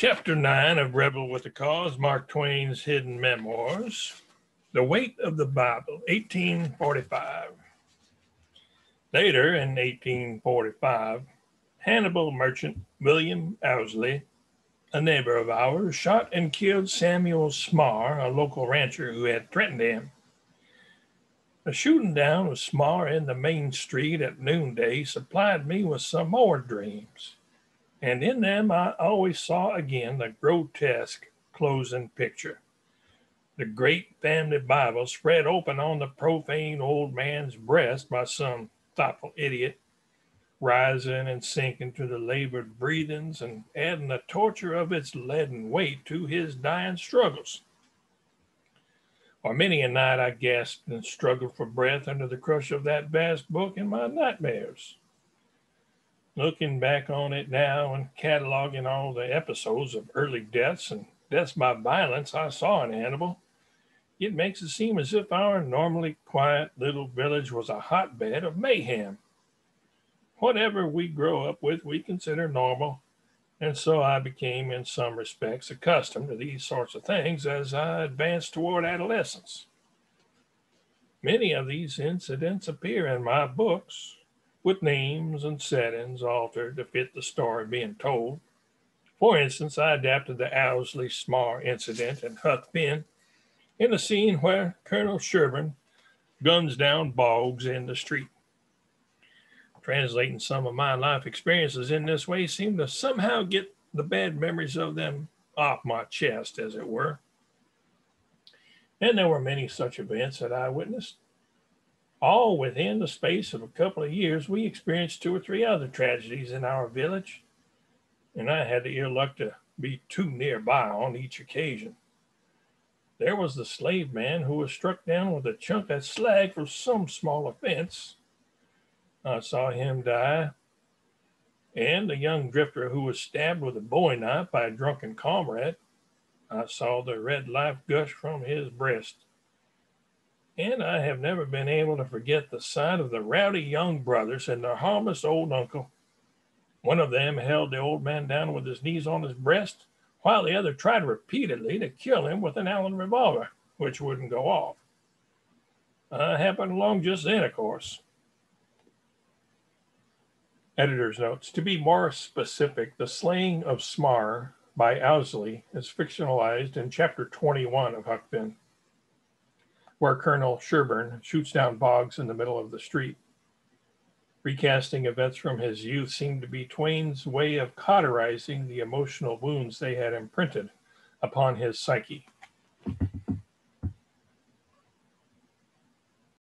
Chapter 9 of Rebel with a Cause, Mark Twain's Hidden Memoirs. The Weight of the Bible, 1845. Later, in 1845, Hannibal merchant William Owsley, a neighbor of ours, shot and killed Samuel Smarr, a local rancher who had threatened him. The shooting down of Smarr in the main street at noonday supplied me with some more dreams, and in them I always saw again the grotesque closing picture. The great family Bible spread open on the profane old man's breast by some thoughtful idiot, rising and sinking to the labored breathings and adding the torture of its leaden weight to his dying struggles. For many a night I gasped and struggled for breath under the crush of that vast book in my nightmares. Looking back on it now and cataloging all the episodes of early deaths and deaths by violence I saw in Hannibal, it makes it seem as if our normally quiet little village was a hotbed of mayhem. Whatever we grow up with, we consider normal, and so I became, in some respects, accustomed to these sorts of things as I advanced toward adolescence. Many of these incidents appear in my books, with names and settings altered to fit the story being told. For instance, I adapted the Owsley Smarr incident in Huck Finn in a scene where Colonel Sherburne guns down Boggs in the street. Translating some of my life experiences in this way seemed to somehow get the bad memories of them off my chest, as it were. And there were many such events that I witnessed. All within the space of a couple of years, we experienced 2 or 3 other tragedies in our village, and I had the ill luck to be too nearby on each occasion. There was the slave man who was struck down with a chunk of slag for some small offense. I saw him die, and the young drifter who was stabbed with a bowie knife by a drunken comrade. I saw the red life gush from his breast. And I have never been able to forget the sight of the rowdy young brothers and their harmless old uncle. One of them held the old man down with his knees on his breast, while the other tried repeatedly to kill him with an Allen revolver, which wouldn't go off. I happened along just then, of course. Editor's notes. To be more specific, the slaying of Smarr by Owsley is fictionalized in chapter 21 of Huck Finn, where Colonel Sherburne shoots down Boggs in the middle of the street. Recasting events from his youth seemed to be Twain's way of cauterizing the emotional wounds they had imprinted upon his psyche.